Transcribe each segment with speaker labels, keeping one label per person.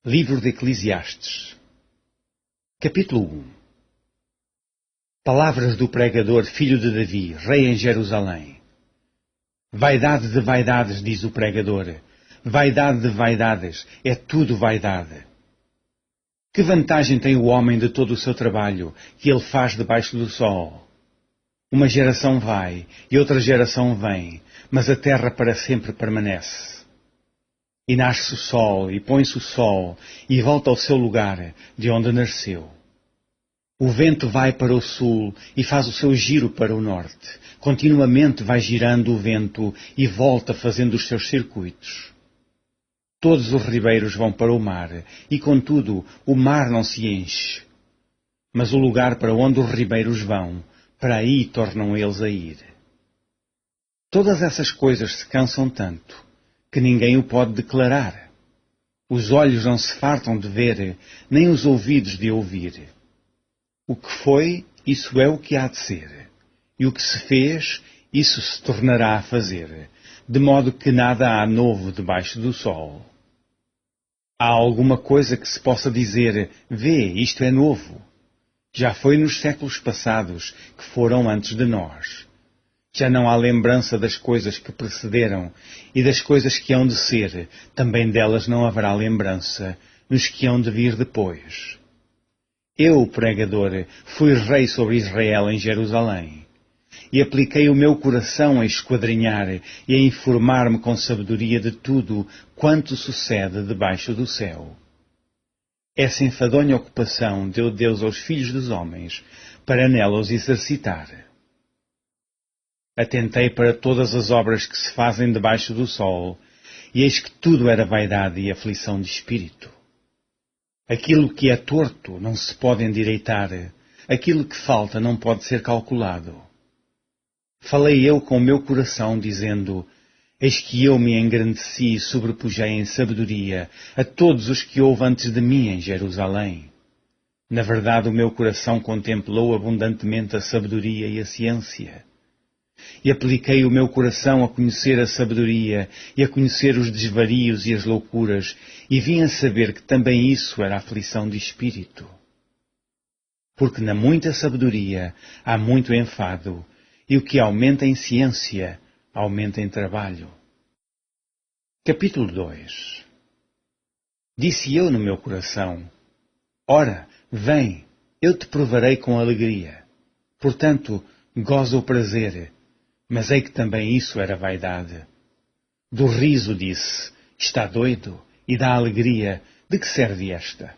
Speaker 1: Livro de Eclesiastes, capítulo 1. Palavras do pregador, filho de Davi, rei em Jerusalém. Vaidade de vaidades, diz o pregador. Vaidade de vaidades, é tudo vaidade. Que vantagem tem o homem de todo o seu trabalho, que ele faz debaixo do sol? Uma geração vai, e outra geração vem, mas a terra para sempre permanece. E nasce o sol, e põe-se o sol, e volta ao seu lugar, de onde nasceu. O vento vai para o sul, e faz o seu giro para o norte. Continuamente vai girando o vento, e volta fazendo os seus circuitos. Todos os ribeiros vão para o mar, e contudo, o mar não se enche. Mas o lugar para onde os ribeiros vão, para aí tornam eles a ir. Todas essas coisas se cansam tanto, que ninguém o pode declarar. Os olhos não se fartam de ver, nem os ouvidos de ouvir. O que foi, isso é o que há de ser. E o que se fez, isso se tornará a fazer, de modo que nada há novo debaixo do sol. Há alguma coisa que se possa dizer, vê, isto é novo. Já foi nos séculos passados, que foram antes de nós. Já não há lembrança das coisas que precederam, e das coisas que hão de ser, também delas não haverá lembrança, nos que hão de vir depois. Eu, pregador, fui rei sobre Israel em Jerusalém, e apliquei o meu coração a esquadrinhar e a informar-me com sabedoria de tudo quanto sucede debaixo do céu. Essa enfadonha ocupação deu Deus aos filhos dos homens, para nela os exercitar. Atentei para todas as obras que se fazem debaixo do sol, e eis que tudo era vaidade e aflição de espírito. Aquilo que é torto não se pode endireitar, aquilo que falta não pode ser calculado. Falei eu com o meu coração, dizendo, eis que eu me engrandeci e sobrepujei em sabedoria a todos os que houve antes de mim em Jerusalém. Na verdade, o meu coração contemplou abundantemente a sabedoria e a ciência. E apliquei o meu coração a conhecer a sabedoria e a conhecer os desvarios e as loucuras, e vim a saber que também isso era aflição de espírito. Porque na muita sabedoria há muito enfado, e o que aumenta em ciência, aumenta em trabalho. Capítulo 2. Disse eu no meu coração, ora, vem, eu te provarei com alegria. Portanto, goza o prazer. Mas ei que também isso era vaidade. Do riso disse, está doido, e da alegria, de que serve esta?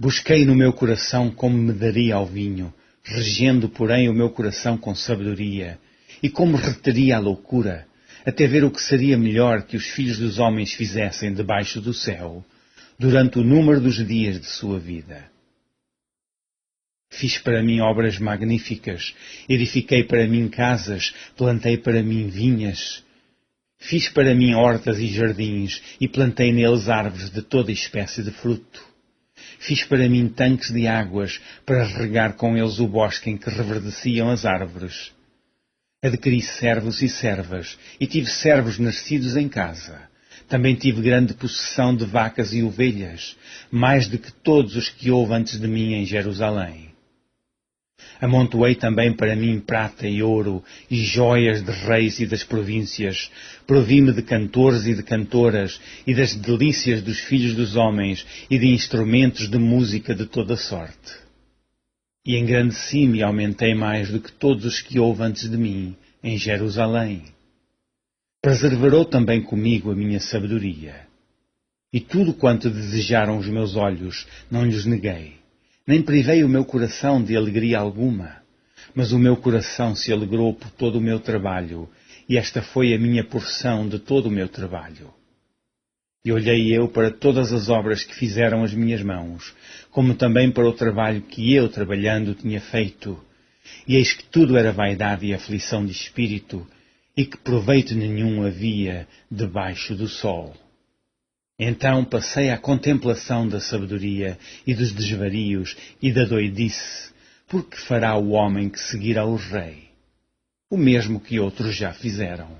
Speaker 1: Busquei no meu coração como me daria ao vinho, regendo, porém, o meu coração com sabedoria, e como reteria a loucura, até ver o que seria melhor que os filhos dos homens fizessem debaixo do céu, durante o número dos dias de sua vida. Fiz para mim obras magníficas, edifiquei para mim casas, plantei para mim vinhas. Fiz para mim hortas e jardins, e plantei neles árvores de toda espécie de fruto. Fiz para mim tanques de águas, para regar com eles o bosque em que reverdeciam as árvores. Adquiri servos e servas, e tive servos nascidos em casa. Também tive grande possessão de vacas e ovelhas, mais do que todos os que houve antes de mim em Jerusalém. Amontoei também para mim prata e ouro, e joias de reis e das províncias. Provi-me de cantores e de cantoras, e das delícias dos filhos dos homens, e de instrumentos de música de toda sorte. E engrandeci-me e aumentei mais do que todos os que houve antes de mim, em Jerusalém. Preservarou também comigo a minha sabedoria. E tudo quanto desejaram os meus olhos, não lhes neguei. Nem privei o meu coração de alegria alguma, mas o meu coração se alegrou por todo o meu trabalho, e esta foi a minha porção de todo o meu trabalho. E olhei eu para todas as obras que fizeram as minhas mãos, como também para o trabalho que eu, trabalhando, tinha feito, e eis que tudo era vaidade e aflição de espírito, e que proveito nenhum havia debaixo do sol. Então passei à contemplação da sabedoria e dos desvarios e da doidice, porque fará o homem que seguirá o rei, o mesmo que outros já fizeram.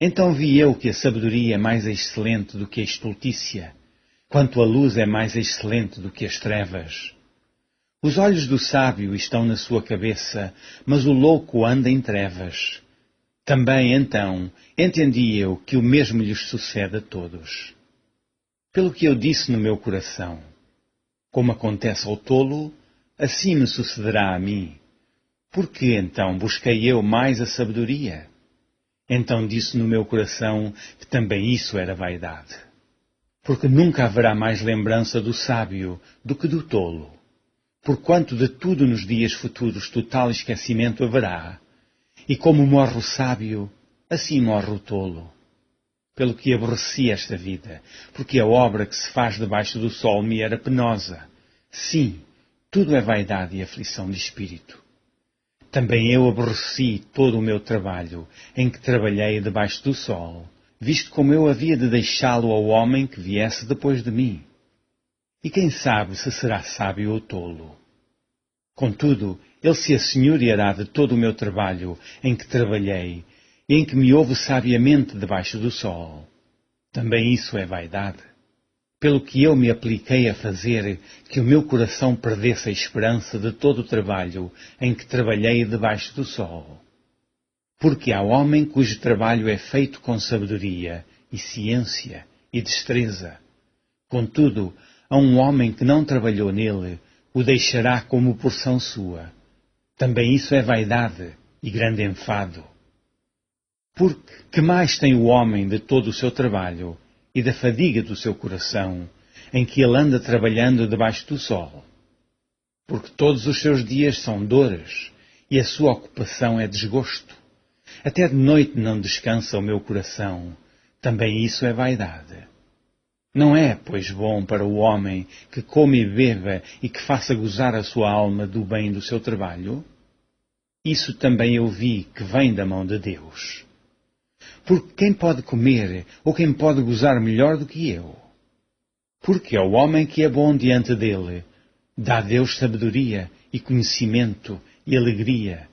Speaker 1: Então vi eu que a sabedoria é mais excelente do que a estultícia, quanto a luz é mais excelente do que as trevas. Os olhos do sábio estão na sua cabeça, mas o louco anda em trevas. Também, então, entendi eu que o mesmo lhes sucede a todos. Pelo que eu disse no meu coração, como acontece ao tolo, assim me sucederá a mim. Por que, então, busquei eu mais a sabedoria? Então disse no meu coração que também isso era vaidade. Porque nunca haverá mais lembrança do sábio do que do tolo. Porquanto de tudo nos dias futuros total esquecimento haverá. E como morre o sábio, assim morre o tolo. Pelo que aborreci esta vida, porque a obra que se faz debaixo do sol me era penosa. Sim, tudo é vaidade e aflição de espírito. Também eu aborreci todo o meu trabalho, em que trabalhei debaixo do sol, visto como eu havia de deixá-lo ao homem que viesse depois de mim. E quem sabe se será sábio ou tolo? Contudo, ele se assenhoreará de todo o meu trabalho, em que trabalhei, e em que me houve sabiamente debaixo do sol. Também isso é vaidade. Pelo que eu me apliquei a fazer que o meu coração perdesse a esperança de todo o trabalho em que trabalhei debaixo do sol. Porque há homem cujo trabalho é feito com sabedoria e ciência e destreza. Contudo, a um homem que não trabalhou nele, o deixará como porção sua. Também isso é vaidade e grande enfado. Porque que mais tem o homem de todo o seu trabalho e da fadiga do seu coração, em que ele anda trabalhando debaixo do sol? Porque todos os seus dias são dores, e a sua ocupação é desgosto. Até de noite não descansa o meu coração, também isso é vaidade. Não é, pois, bom para o homem que come e beba e que faça gozar a sua alma do bem do seu trabalho? Isso também eu vi que vem da mão de Deus. Porque quem pode comer ou quem pode gozar melhor do que eu? Porque ao homem que é bom diante dele, dá Deus sabedoria e conhecimento e alegria,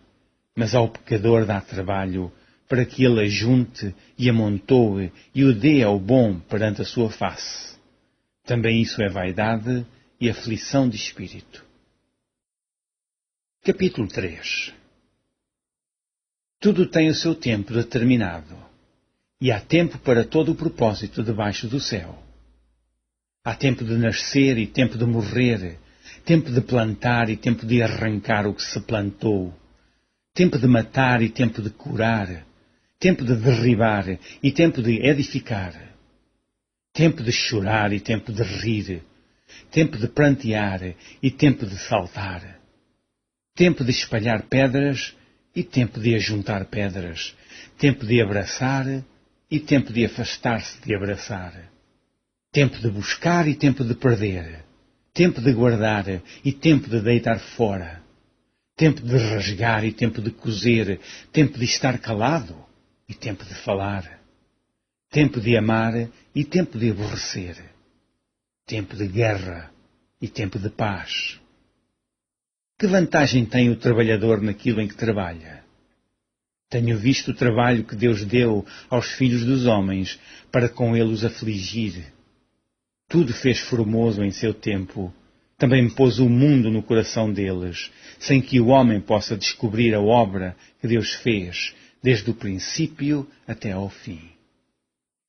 Speaker 1: mas ao pecador dá trabalho para que ele ajunte e amontoe e o dê ao bom perante a sua face. Também isso é vaidade e aflição de espírito. Capítulo 3. Tudo tem o seu tempo determinado, e há tempo para todo o propósito debaixo do céu. Há tempo de nascer e tempo de morrer, tempo de plantar e tempo de arrancar o que se plantou, tempo de matar e tempo de curar, tempo de derribar e tempo de edificar, tempo de chorar e tempo de rir, tempo de prantear e tempo de saltar, tempo de espalhar pedras e tempo de ajuntar pedras, tempo de abraçar e tempo de afastar-se de abraçar, tempo de buscar e tempo de perder, tempo de guardar e tempo de deitar fora, tempo de rasgar e tempo de coser, tempo de estar calado e tempo de falar, tempo de amar e tempo de aborrecer, tempo de guerra e tempo de paz. Que vantagem tem o trabalhador naquilo em que trabalha? Tenho visto o trabalho que Deus deu aos filhos dos homens para com ele os afligir. Tudo fez formoso em seu tempo. Também pôs o mundo no coração deles, sem que o homem possa descobrir a obra que Deus fez, desde o princípio até ao fim.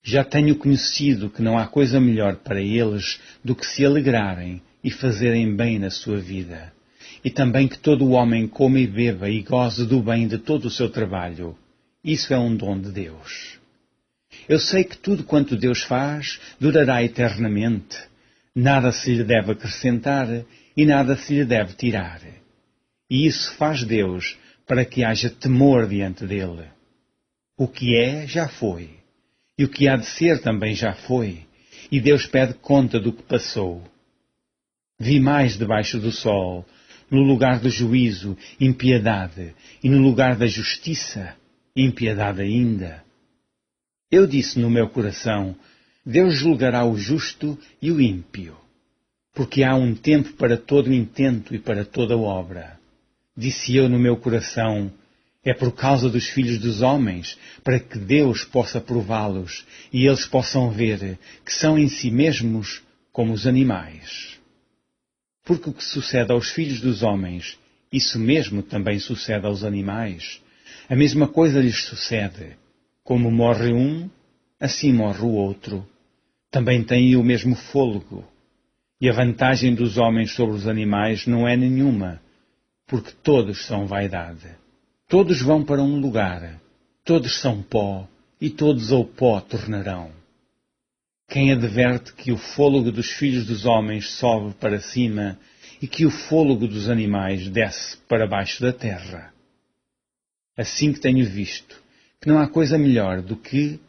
Speaker 1: Já tenho conhecido que não há coisa melhor para eles do que se alegrarem e fazerem bem na sua vida, e também que todo o homem coma e beba e goze do bem de todo o seu trabalho. Isso é um dom de Deus. Eu sei que tudo quanto Deus faz durará eternamente. Nada se lhe deve acrescentar e nada se lhe deve tirar. E isso faz Deus para que haja temor diante dele. O que é, já foi. E o que há de ser também já foi. E Deus pede conta do que passou. Vi mais debaixo do sol, no lugar do juízo, impiedade, e no lugar da justiça, impiedade ainda. Eu disse no meu coração, Deus julgará o justo e o ímpio, porque há um tempo para todo intento e para toda obra. Disse eu no meu coração, é por causa dos filhos dos homens, para que Deus possa prová-los e eles possam ver que são em si mesmos como os animais. Porque o que sucede aos filhos dos homens, isso mesmo também sucede aos animais. A mesma coisa lhes sucede. Como morre um, assim morre o outro. Também têm o mesmo fôlego. E a vantagem dos homens sobre os animais não é nenhuma, porque todos são vaidade. Todos vão para um lugar, todos são pó, e todos ao pó tornarão. Quem adverte que o fôlego dos filhos dos homens sobe para cima e que o fôlego dos animais desce para baixo da terra? Assim que tenho visto que não há coisa melhor do que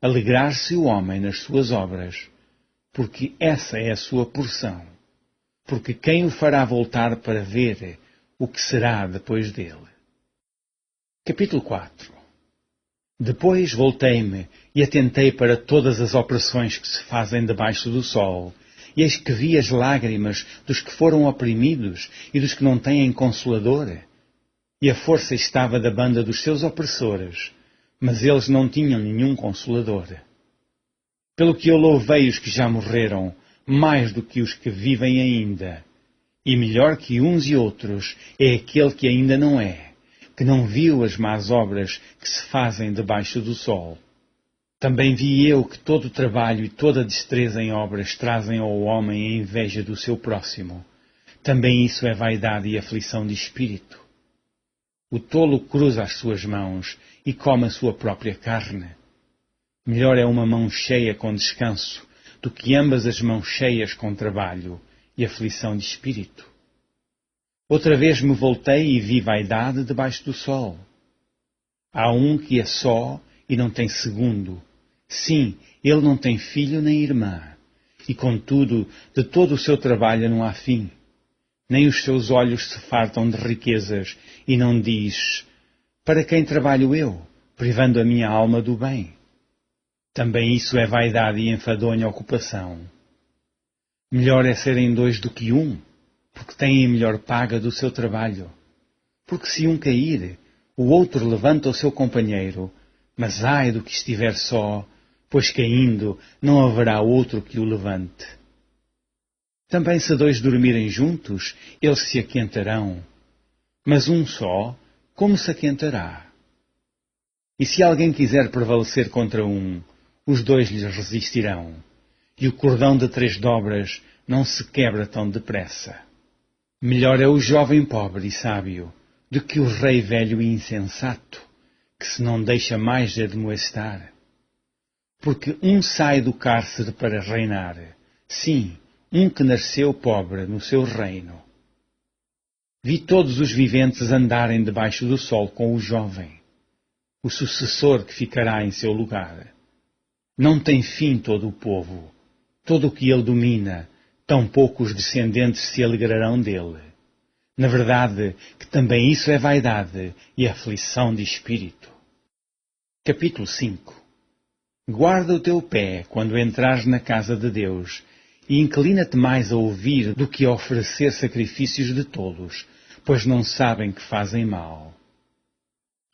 Speaker 1: alegrar-se o homem nas suas obras, porque essa é a sua porção, porque quem o fará voltar para ver o que será depois dele? Capítulo 4. Depois voltei-me e atentei para todas as opressões que se fazem debaixo do sol, e eis que vi as lágrimas dos que foram oprimidos e dos que não têm consolador. E a força estava da banda dos seus opressores, mas eles não tinham nenhum consolador. Pelo que eu louvei os que já morreram, mais do que os que vivem ainda. E melhor que uns e outros é aquele que ainda não é, que não viu as más obras que se fazem debaixo do sol. Também vi eu que todo o trabalho e toda a destreza em obras trazem ao homem a inveja do seu próximo. Também isso é vaidade e aflição de espírito. O tolo cruza as suas mãos e come a sua própria carne. Melhor é uma mão cheia com descanso do que ambas as mãos cheias com trabalho e aflição de espírito. Outra vez me voltei e vi vaidade debaixo do sol. Há um que é só e não tem segundo. Sim, ele não tem filho nem irmã. E contudo, de todo o seu trabalho não há fim. Nem os seus olhos se fartam de riquezas e não diz: para quem trabalho eu, privando a minha alma do bem? Também isso é vaidade e enfadonha ocupação. Melhor é serem dois do que um, porque têm a melhor paga do seu trabalho. Porque se um cair, o outro levanta o seu companheiro, mas ai do que estiver só, pois caindo não haverá outro que o levante. Também se dois dormirem juntos, eles se aquentarão, mas um só, como se aquentará? E se alguém quiser prevalecer contra um, os dois lhes resistirão, e o cordão de 3 dobras não se quebra tão depressa. Melhor é o jovem pobre e sábio do que o rei velho e insensato, que se não deixa mais de admoestar. Porque um sai do cárcere para reinar, sim, um que nasceu pobre no seu reino. Vi todos os viventes andarem debaixo do sol com o jovem, o sucessor que ficará em seu lugar. Não tem fim todo o povo, todo o que ele domina, tampouco os descendentes se alegrarão dele. Na verdade, que também isso é vaidade e aflição de espírito. Capítulo 5. Guarda o teu pé quando entrares na casa de Deus, e inclina-te mais a ouvir do que a oferecer sacrifícios de tolos, pois não sabem que fazem mal.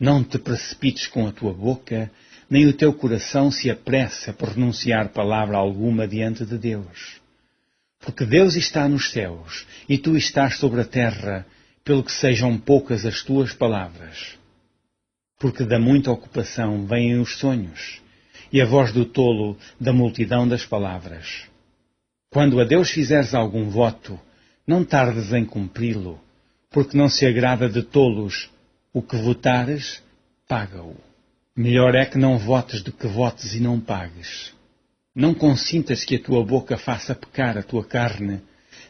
Speaker 1: Não te precipites com a tua boca, nem o teu coração se apresse a pronunciar palavra alguma diante de Deus. Porque Deus está nos céus, e tu estás sobre a terra, pelo que sejam poucas as tuas palavras. Porque da muita ocupação vêm os sonhos, e a voz do tolo da multidão das palavras. Quando a Deus fizeres algum voto, não tardes em cumpri-lo, porque não se agrada de tolos. O que votares, paga-o. Melhor é que não votes do que votes e não pagues. Não consintas que a tua boca faça pecar a tua carne,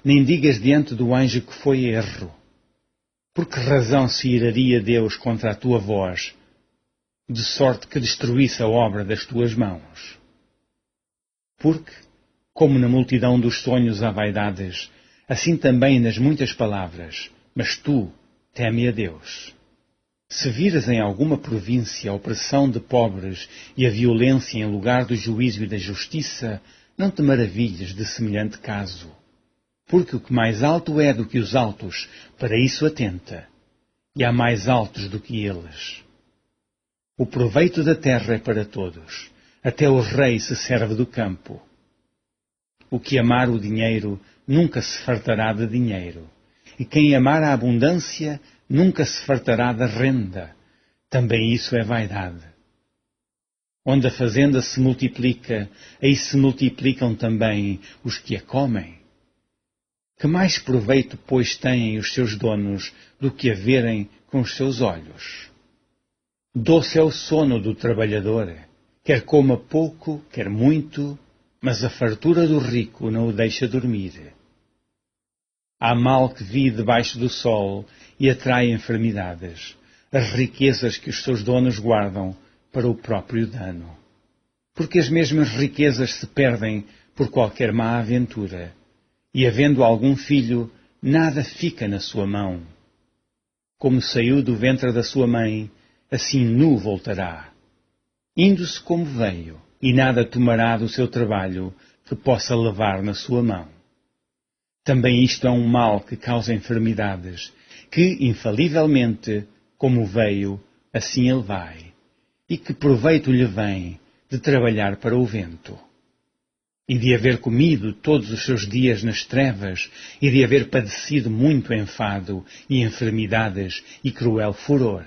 Speaker 1: nem digas diante do anjo que foi erro. Por que razão se iraria Deus contra a tua voz, de sorte que destruísse a obra das tuas mãos? Porque, como na multidão dos sonhos há vaidades, assim também nas muitas palavras, mas tu teme a Deus. Se vires em alguma província a opressão de pobres e a violência em lugar do juízo e da justiça, não te maravilhes de semelhante caso. Porque o que mais alto é do que os altos, para isso atenta, e há mais altos do que eles. O proveito da terra é para todos, até o rei se serve do campo. O que amar o dinheiro nunca se fartará de dinheiro. E quem amar a abundância nunca se fartará da renda. Também isso é vaidade. Onde a fazenda se multiplica, aí se multiplicam também os que a comem. Que mais proveito, pois, têm os seus donos do que a verem com os seus olhos? Doce é o sono do trabalhador, quer coma pouco, quer muito, mas a fartura do rico não o deixa dormir. Há mal que vi debaixo do sol e atrai enfermidades, as riquezas que os seus donos guardam para o próprio dano. Porque as mesmas riquezas se perdem por qualquer má aventura, e havendo algum filho, nada fica na sua mão. Como saiu do ventre da sua mãe, assim nu voltará. Indo-se como veio, e nada tomará do seu trabalho que possa levar na sua mão. Também isto é um mal que causa enfermidades, que, infalivelmente, como veio, assim ele vai. E que proveito lhe vem de trabalhar para o vento? E de haver comido todos os seus dias nas trevas, e de haver padecido muito enfado, e enfermidades, e cruel furor.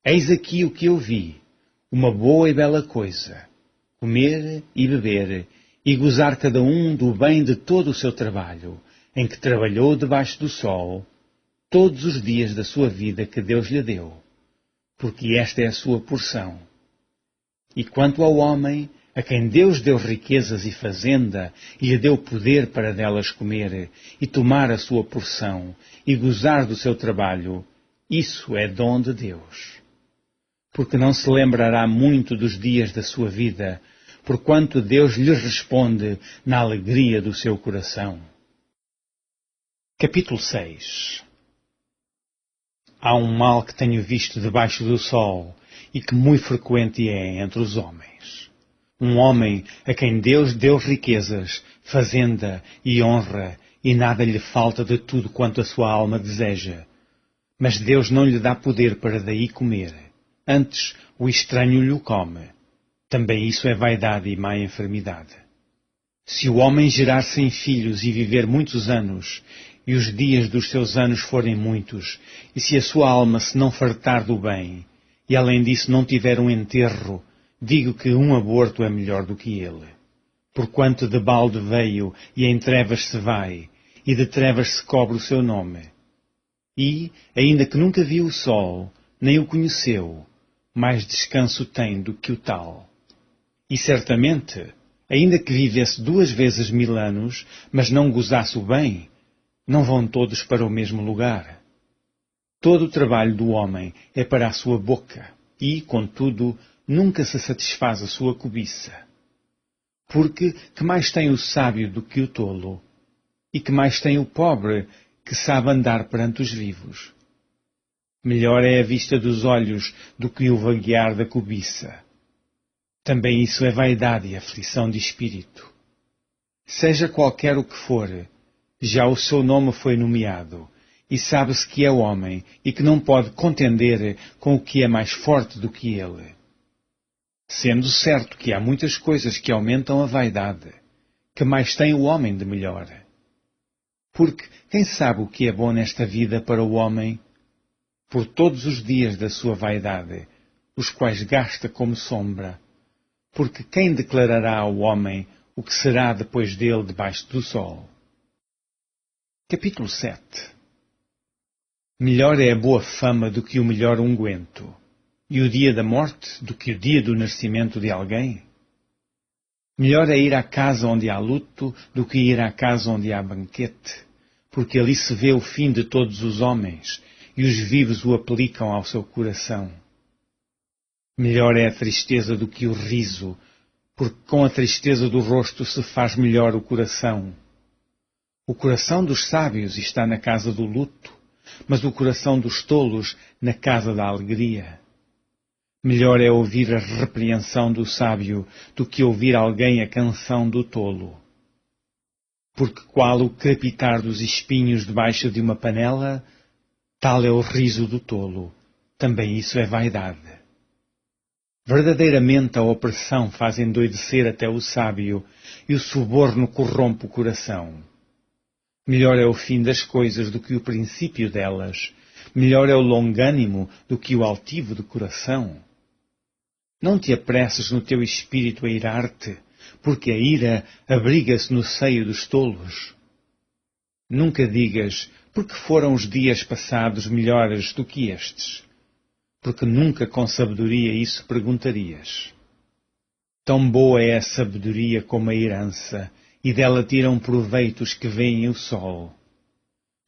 Speaker 1: Eis aqui o que eu vi, uma boa e bela coisa, comer e beber, e gozar cada um do bem de todo o seu trabalho, em que trabalhou debaixo do sol, todos os dias da sua vida que Deus lhe deu, porque esta é a sua porção. E quanto ao homem, a quem Deus deu riquezas e fazenda, e lhe deu poder para delas comer, e tomar a sua porção, e gozar do seu trabalho, isso é dom de Deus. Porque não se lembrará muito dos dias da sua vida, porquanto Deus lhe responde na alegria do seu coração. Capítulo 6. Há um mal que tenho visto debaixo do sol, e que muito frequente é entre os homens. Um homem a quem Deus deu riquezas, fazenda e honra, e nada lhe falta de tudo quanto a sua alma deseja. Mas Deus não lhe dá poder para daí comer. Antes, o estranho lhe come. Também isso é vaidade e má enfermidade. Se o homem gerar 100 filhos e viver muitos anos, e os dias dos seus anos forem muitos, e se a sua alma se não fartar do bem, e além disso não tiver um enterro, digo que um aborto é melhor do que ele. Porquanto de balde veio, e em trevas se vai, e de trevas se cobre o seu nome. E, ainda que nunca viu o sol, nem o conheceu, mais descanso tem do que o tal. E certamente, ainda que vivesse 2 vezes 1000 anos, mas não gozasse o bem, não vão todos para o mesmo lugar. Todo o trabalho do homem é para a sua boca, e, contudo, nunca se satisfaz a sua cobiça. Porque que mais tem o sábio do que o tolo? E que mais tem o pobre que sabe andar perante os vivos? Melhor é a vista dos olhos do que o vaguear da cobiça. Também isso é vaidade e aflição de espírito. Seja qualquer o que for, já o seu nome foi nomeado, e sabe-se que é homem e que não pode contender com o que é mais forte do que ele. Sendo certo que há muitas coisas que aumentam a vaidade, que mais tem o homem de melhor? Porque quem sabe o que é bom nesta vida para o homem? Por todos os dias da sua vaidade, os quais gasta como sombra. Porque quem declarará ao homem o que será depois dele debaixo do sol? Capítulo 7. Melhor é a boa fama do que o melhor unguento, e o dia da morte do que o dia do nascimento de alguém? Melhor é ir à casa onde há luto do que ir à casa onde há banquete, porque ali se vê o fim de todos os homens, e os vivos o aplicam ao seu coração. Melhor é a tristeza do que o riso, porque com a tristeza do rosto se faz melhor o coração. O coração dos sábios está na casa do luto, mas o coração dos tolos na casa da alegria. Melhor é ouvir a repreensão do sábio do que ouvir alguém a canção do tolo. Porque qual o crepitar dos espinhos debaixo de uma panela, tal é o riso do tolo. Também isso é vaidade. Verdadeiramente a opressão faz endoidecer até o sábio, e o suborno corrompe o coração. Melhor é o fim das coisas do que o princípio delas. Melhor é o longânimo do que o altivo de coração. Não te apresses no teu espírito a irar-te, porque a ira abriga-se no seio dos tolos. Nunca digas, porque foram os dias passados melhores do que estes, porque nunca com sabedoria isso perguntarias. Tão boa é a sabedoria como a herança, e dela tiram proveito os que veem o sol.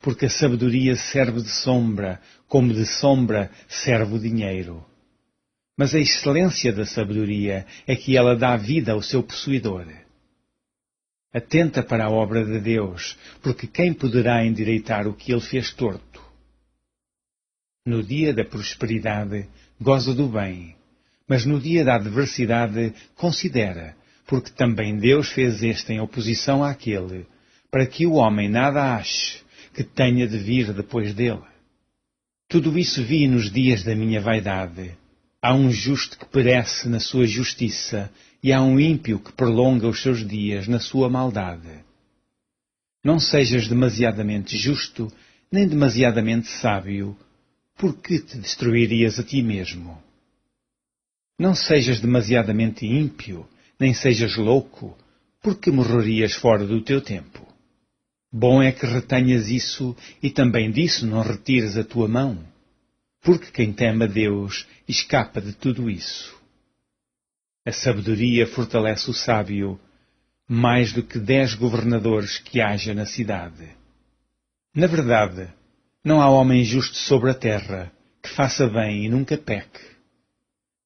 Speaker 1: Porque a sabedoria serve de sombra, como de sombra serve o dinheiro. Mas a excelência da sabedoria é que ela dá vida ao seu possuidor. Atenta para a obra de Deus, porque quem poderá endireitar o que ele fez torto? No dia da prosperidade, goza do bem, mas no dia da adversidade, considera, porque também Deus fez este em oposição àquele, para que o homem nada ache que tenha de vir depois dele. Tudo isso vi nos dias da minha vaidade. Há um justo que perece na sua justiça, e há um ímpio que prolonga os seus dias na sua maldade. Não sejas demasiadamente justo, nem demasiadamente sábio, porque te destruirias a ti mesmo. Não sejas demasiadamente ímpio, nem sejas louco, porque morrerias fora do teu tempo. Bom é que retenhas isso, e também disso não retires a tua mão, porque quem teme a Deus escapa de tudo isso. A sabedoria fortalece o sábio, mais do que 10 governadores que haja na cidade. Na verdade, não há homem justo sobre a terra, que faça bem e nunca peque.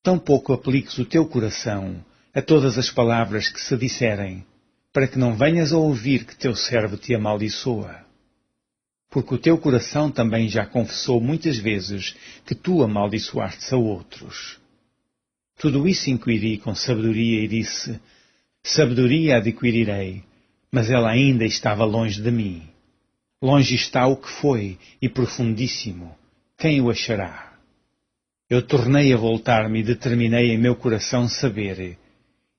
Speaker 1: Tampouco apliques o teu coração a todas as palavras que se disserem, para que não venhas a ouvir que teu servo te amaldiçoa. Porque o teu coração também já confessou muitas vezes que tu amaldiçoastes a outros. Tudo isso inquiri com sabedoria e disse, sabedoria adquirirei, mas ela ainda estava longe de mim. Longe está o que foi, e profundíssimo. Quem o achará? Eu tornei a voltar-me e determinei em meu coração saber,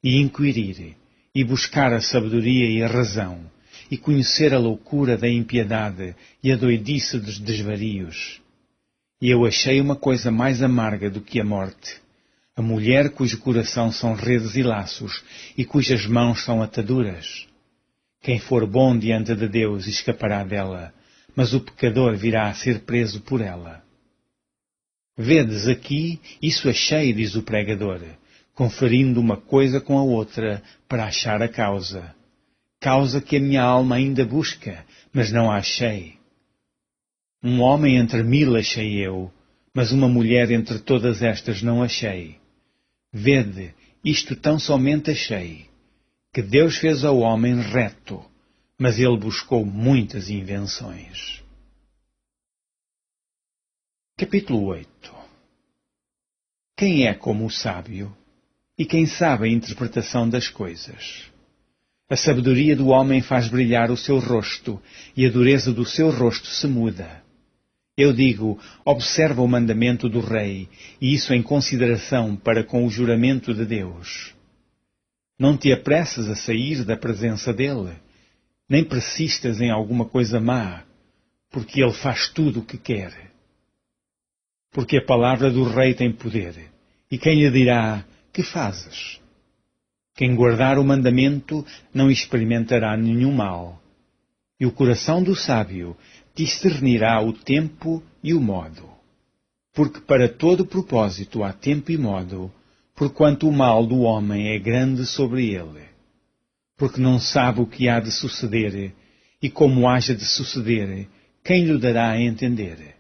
Speaker 1: e inquirir, e buscar a sabedoria e a razão, e conhecer a loucura da impiedade e a doidice dos desvarios. E eu achei uma coisa mais amarga do que a morte, a mulher cujo coração são redes e laços, e cujas mãos são ataduras. Quem for bom diante de Deus escapará dela, mas o pecador virá a ser preso por ela. Vedes aqui, isso achei, diz o pregador, conferindo uma coisa com a outra para achar a causa. Causa que a minha alma ainda busca, mas não a achei. Um homem entre 1000 achei eu, mas uma mulher entre todas estas não achei. Vede, isto tão somente achei, que Deus fez ao homem reto, mas ele buscou muitas invenções. Capítulo 8. Quem é como o sábio? E quem sabe a interpretação das coisas? A sabedoria do homem faz brilhar o seu rosto, e a dureza do seu rosto se muda. Eu digo, observa o mandamento do rei, e isso em consideração para com o juramento de Deus. Não te apresses a sair da presença dele, nem persistas em alguma coisa má, porque ele faz tudo o que quer. Porque a palavra do rei tem poder, e quem lhe dirá, que fazes? Quem guardar o mandamento não experimentará nenhum mal, e o coração do sábio discernirá o tempo e o modo. Porque para todo propósito há tempo e modo, porquanto o mal do homem é grande sobre ele. Porque não sabe o que há de suceder, e como haja de suceder, quem lhe dará a entender?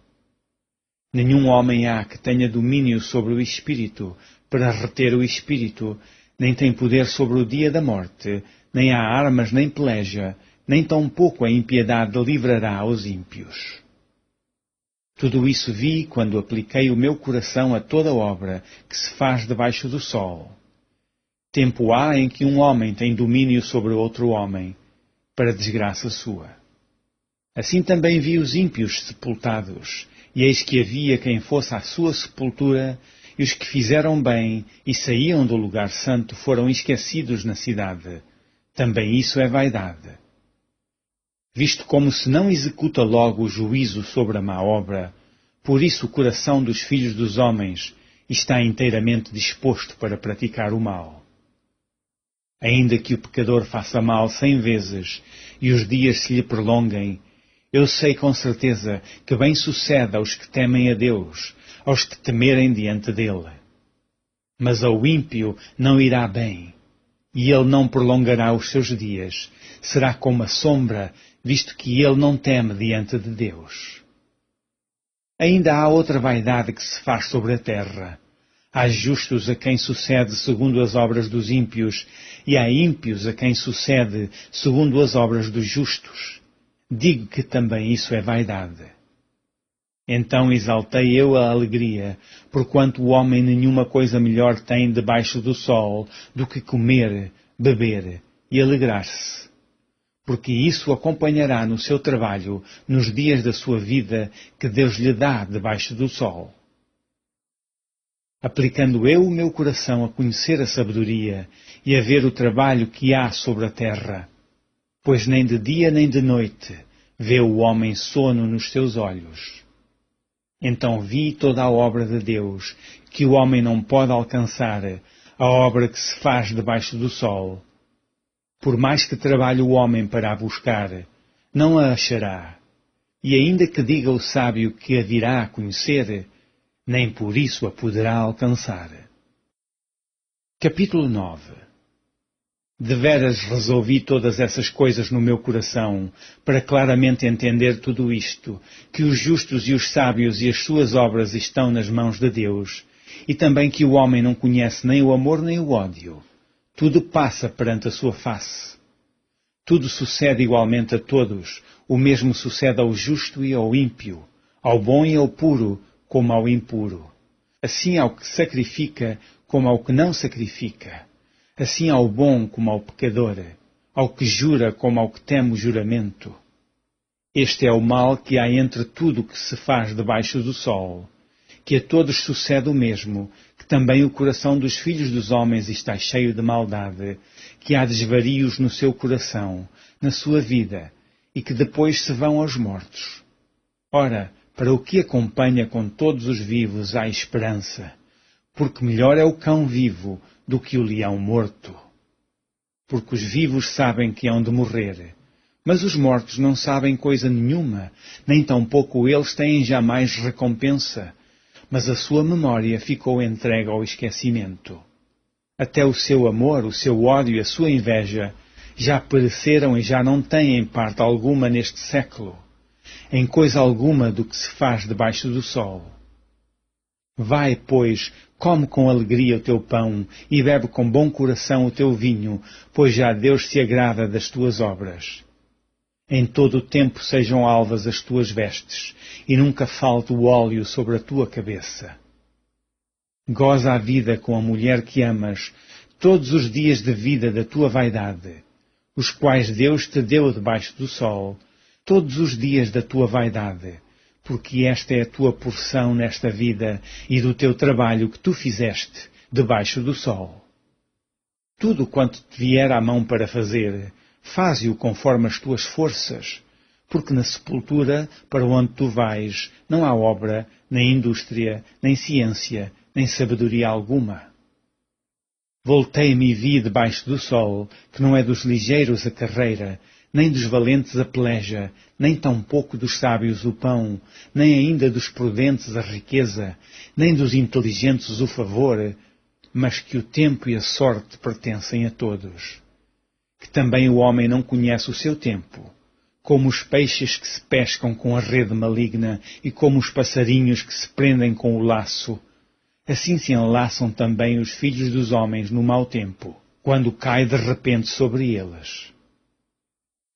Speaker 1: Nenhum homem há que tenha domínio sobre o espírito, para reter o espírito, nem tem poder sobre o dia da morte, nem há armas nem peleja, nem tampouco a impiedade livrará os ímpios. Tudo isso vi quando apliquei o meu coração a toda obra que se faz debaixo do sol. Tempo há em que um homem tem domínio sobre outro homem, para desgraça sua. Assim também vi os ímpios sepultados, e eis que havia quem fosse à sua sepultura, e os que fizeram bem e saíam do lugar santo foram esquecidos na cidade. Também isso é vaidade. Visto como se não executa logo o juízo sobre a má obra, por isso o coração dos filhos dos homens está inteiramente disposto para praticar o mal. Ainda que o pecador faça mal 100 vezes e os dias se lhe prolonguem, eu sei com certeza que bem sucede aos que temem a Deus, aos que temerem diante dele. Mas ao ímpio não irá bem, e ele não prolongará os seus dias, será como a sombra, visto que ele não teme diante de Deus. Ainda há outra vaidade que se faz sobre a terra. Há justos a quem sucede segundo as obras dos ímpios, e há ímpios a quem sucede segundo as obras dos justos. Digo que também isso é vaidade. Então exaltei eu a alegria, porquanto o homem nenhuma coisa melhor tem debaixo do sol do que comer, beber e alegrar-se. Porque isso o acompanhará no seu trabalho, nos dias da sua vida que Deus lhe dá debaixo do sol. Aplicando eu o meu coração a conhecer a sabedoria e a ver o trabalho que há sobre a terra, pois nem de dia nem de noite vê o homem sono nos seus olhos. Então vi toda a obra de Deus, que o homem não pode alcançar, a obra que se faz debaixo do sol. Por mais que trabalhe o homem para a buscar, não a achará. E ainda que diga o sábio que a virá a conhecer, nem por isso a poderá alcançar. Capítulo 9. Deveras resolvi todas essas coisas no meu coração, para claramente entender tudo isto, que os justos e os sábios e as suas obras estão nas mãos de Deus, e também que o homem não conhece nem o amor nem o ódio. Tudo passa perante a sua face. Tudo sucede igualmente a todos, o mesmo sucede ao justo e ao ímpio, ao bom e ao puro, como ao impuro. Assim ao que sacrifica, como ao que não sacrifica. Assim ao bom como ao pecador, ao que jura como ao que teme o juramento. Este é o mal que há entre tudo o que se faz debaixo do sol, que a todos sucede o mesmo, que também o coração dos filhos dos homens está cheio de maldade, que há desvarios no seu coração, na sua vida, e que depois se vão aos mortos. Ora, para o que acompanha com todos os vivos há esperança, porque melhor é o cão vivo do que o leão morto. Porque os vivos sabem que hão de morrer, mas os mortos não sabem coisa nenhuma, nem tampouco eles têm jamais recompensa, mas a sua memória ficou entregue ao esquecimento. Até o seu amor, o seu ódio e a sua inveja já pereceram e já não têm parte alguma neste século, em coisa alguma do que se faz debaixo do sol. Vai, pois, come com alegria o teu pão e bebe com bom coração o teu vinho, pois já Deus se agrada das tuas obras. Em todo o tempo sejam alvas as tuas vestes, e nunca falte o óleo sobre a tua cabeça. Goza a vida com a mulher que amas, todos os dias de vida da tua vaidade, os quais Deus te deu debaixo do sol, todos os dias da tua vaidade, porque esta é a tua porção nesta vida e do teu trabalho que tu fizeste debaixo do sol. Tudo quanto te vier à mão para fazer, faze-o conforme as tuas forças, porque na sepultura, para onde tu vais, não há obra, nem indústria, nem ciência, nem sabedoria alguma. Voltei-me e vi debaixo do sol, que não é dos ligeiros a carreira, nem dos valentes a peleja, nem tampouco dos sábios o pão, nem ainda dos prudentes a riqueza, nem dos inteligentes o favor, mas que o tempo e a sorte pertencem a todos. Que também o homem não conhece o seu tempo, como os peixes que se pescam com a rede maligna e como os passarinhos que se prendem com o laço, assim se enlaçam também os filhos dos homens no mau tempo, quando cai de repente sobre eles.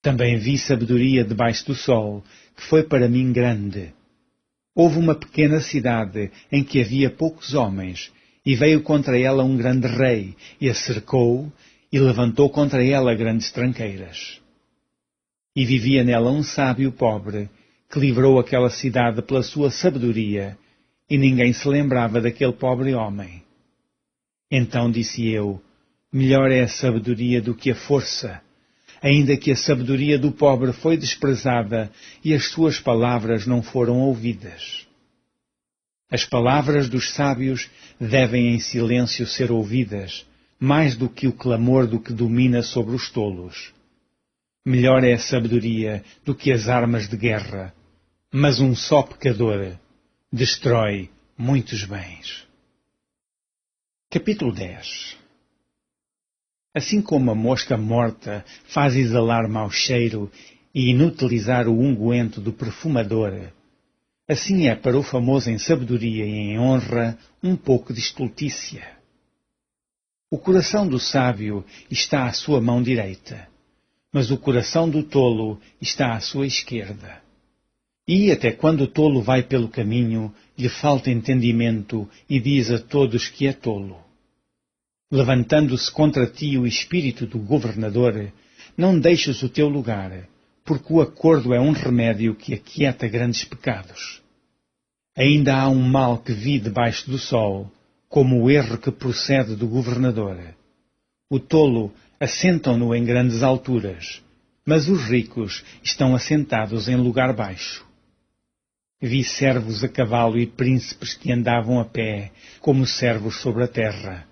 Speaker 1: Também vi sabedoria debaixo do sol, que foi para mim grande. Houve uma pequena cidade em que havia poucos homens, e veio contra ela um grande rei, e a cercou, e levantou contra ela grandes tranqueiras. E vivia nela um sábio pobre, que livrou aquela cidade pela sua sabedoria, e ninguém se lembrava daquele pobre homem. Então disse eu, melhor é a sabedoria do que a força, ainda que a sabedoria do pobre foi desprezada e as suas palavras não foram ouvidas. As palavras dos sábios devem em silêncio ser ouvidas, mais do que o clamor do que domina sobre os tolos. Melhor é a sabedoria do que as armas de guerra, mas um só pecador destrói muitos bens. Capítulo 10. Assim como a mosca morta faz exalar mau cheiro e inutilizar o unguento do perfumador, assim é para o famoso em sabedoria e em honra um pouco de estultícia. O coração do sábio está à sua mão direita, mas o coração do tolo está à sua esquerda. E até quando o tolo vai pelo caminho, lhe falta entendimento e diz a todos que é tolo. Levantando-se contra ti o espírito do governador, não deixes o teu lugar, porque o acordo é um remédio que aquieta grandes pecados. Ainda há um mal que vi debaixo do sol, como o erro que procede do governador. O tolo assentam-no em grandes alturas, mas os ricos estão assentados em lugar baixo. Vi servos a cavalo e príncipes que andavam a pé, como servos sobre a terra.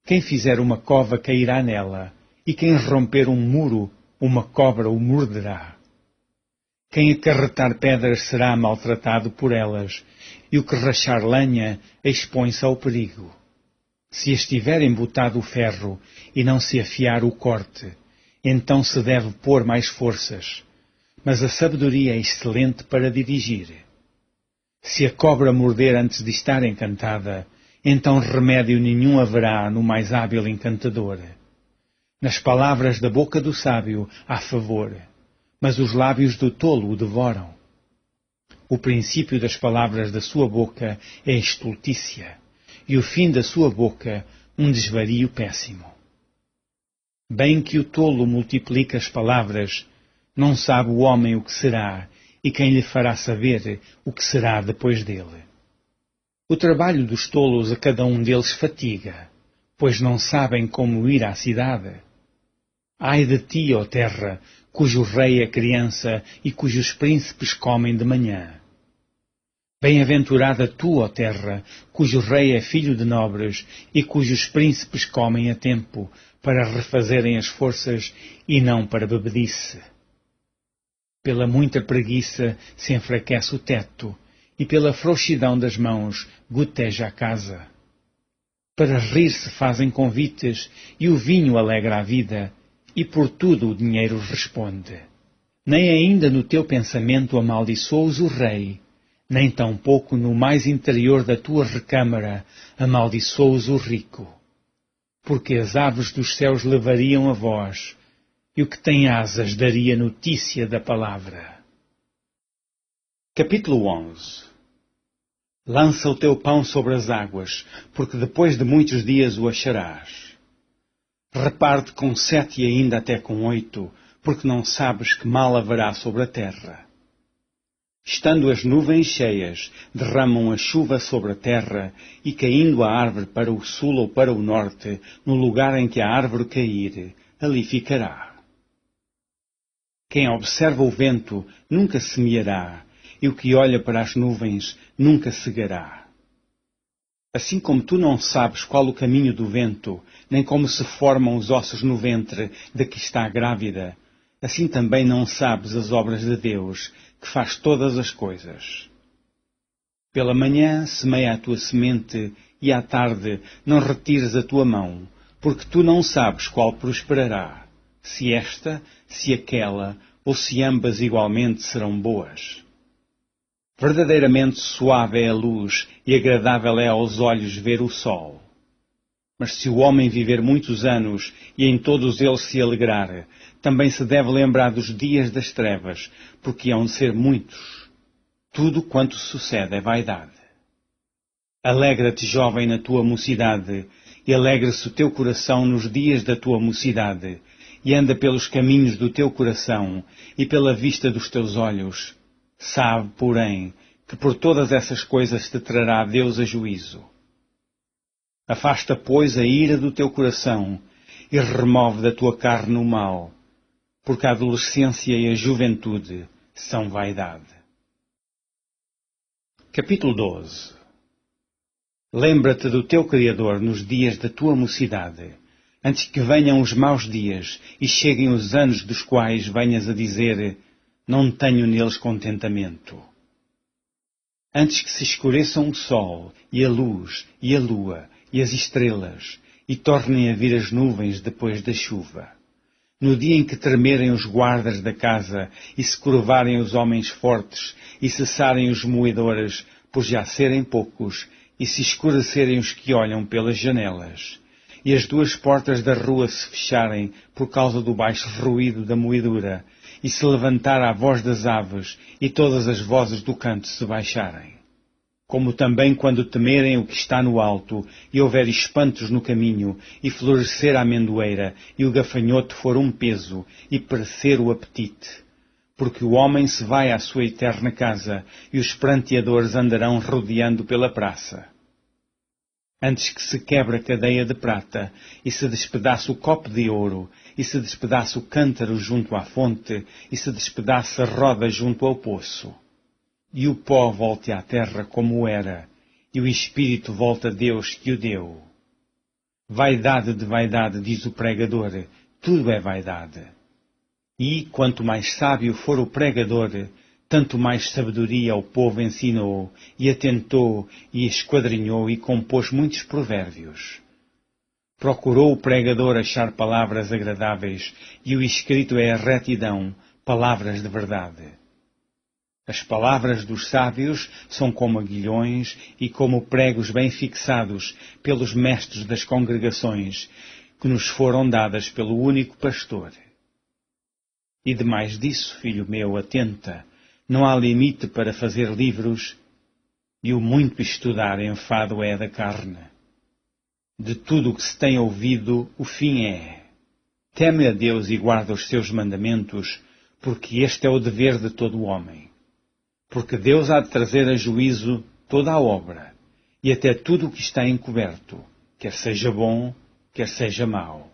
Speaker 1: Quem fizer uma cova cairá nela, e quem romper um muro, uma cobra o morderá. Quem acarretar pedras será maltratado por elas, e o que rachar lenha expõe-se ao perigo. Se estiver embotado o ferro e não se afiar o corte, então se deve pôr mais forças, mas a sabedoria é excelente para dirigir. Se a cobra morder antes de estar encantada, então remédio nenhum haverá no mais hábil encantador. Nas palavras da boca do sábio há favor, mas os lábios do tolo o devoram. O princípio das palavras da sua boca é estultícia, e o fim da sua boca um desvario péssimo. Bem que o tolo multiplica as palavras, não sabe o homem o que será, e quem lhe fará saber o que será depois dele. O trabalho dos tolos a cada um deles fatiga, pois não sabem como ir à cidade. Ai de ti, ó terra, cujo rei é criança e cujos príncipes comem de manhã. Bem-aventurada tu, ó terra, cujo rei é filho de nobres e cujos príncipes comem a tempo, para refazerem as forças e não para bebedice. Pela muita preguiça se enfraquece o teto, e pela frouxidão das mãos goteja a casa. Para rir se fazem convites, e o vinho alegra a vida, e por tudo o dinheiro responde. Nem ainda no teu pensamento amaldiçoas o rei, nem tampouco no mais interior da tua recâmara amaldiçoas o rico. Porque as aves dos céus levariam a voz, e o que tem asas daria notícia da palavra. Capítulo 11. Lança o teu pão sobre as águas, porque depois de muitos dias o acharás. Reparte com 7 e ainda até com 8, porque não sabes que mal haverá sobre a terra. Estando as nuvens cheias, derramam a chuva sobre a terra, e caindo a árvore para o sul ou para o norte, no lugar em que a árvore cair, ali ficará. Quem observa o vento nunca semeará, e o que olha para as nuvens nunca cegará. Assim como tu não sabes qual o caminho do vento, nem como se formam os ossos no ventre de que está grávida, assim também não sabes as obras de Deus, que faz todas as coisas. Pela manhã semeia a tua semente, e à tarde não retires a tua mão, porque tu não sabes qual prosperará, se esta, se aquela, ou se ambas igualmente serão boas. Verdadeiramente suave é a luz e agradável é aos olhos ver o sol. Mas se o homem viver muitos anos e em todos eles se alegrar, também se deve lembrar dos dias das trevas, porque hão de ser muitos. Tudo quanto sucede é vaidade. Alegra-te, jovem, na tua mocidade, e alegre-se o teu coração nos dias da tua mocidade, e anda pelos caminhos do teu coração e pela vista dos teus olhos. Sabe, porém, que por todas essas coisas te trará Deus a juízo. Afasta, pois, a ira do teu coração e remove da tua carne o mal, porque a adolescência e a juventude são vaidade. Capítulo 12. Lembra-te do teu Criador nos dias da tua mocidade, antes que venham os maus dias e cheguem os anos dos quais venhas a dizer: não tenho neles contentamento. Antes que se escureçam o sol, e a luz, e a lua, e as estrelas, e tornem a vir as nuvens depois da chuva. No dia em que tremerem os guardas da casa, e se curvarem os homens fortes, e cessarem os moedores, por já serem poucos, e se escurecerem os que olham pelas janelas, e as duas portas da rua se fecharem por causa do baixo ruído da moedura, e se levantar a voz das aves, e todas as vozes do canto se baixarem. Como também quando temerem o que está no alto, e houver espantos no caminho, e florescer a amendoeira, e o gafanhoto for um peso, e perecer o apetite. Porque o homem se vai à sua eterna casa, e os pranteadores andarão rodeando pela praça. Antes que se quebre a cadeia de prata, e se despedace o copo de ouro, e se despedace o cântaro junto à fonte, e se despedace a roda junto ao poço. E o pó volte à terra como era, e o espírito volte a Deus que o deu. Vaidade de vaidade, diz o pregador, tudo é vaidade. E, quanto mais sábio for o pregador, tanto mais sabedoria o povo ensinou, e atentou, e esquadrinhou, e compôs muitos provérbios. Procurou o pregador achar palavras agradáveis, e o escrito é a retidão, palavras de verdade. As palavras dos sábios são como aguilhões e como pregos bem fixados pelos mestres das congregações, que nos foram dadas pelo único pastor. E demais disso, filho meu, atenta, não há limite para fazer livros, e o muito estudar enfado é da carne. De tudo o que se tem ouvido, o fim é: teme a Deus e guarda os seus mandamentos, porque este é o dever de todo o homem. Porque Deus há de trazer a juízo toda a obra, e até tudo o que está encoberto, quer seja bom, quer seja mau.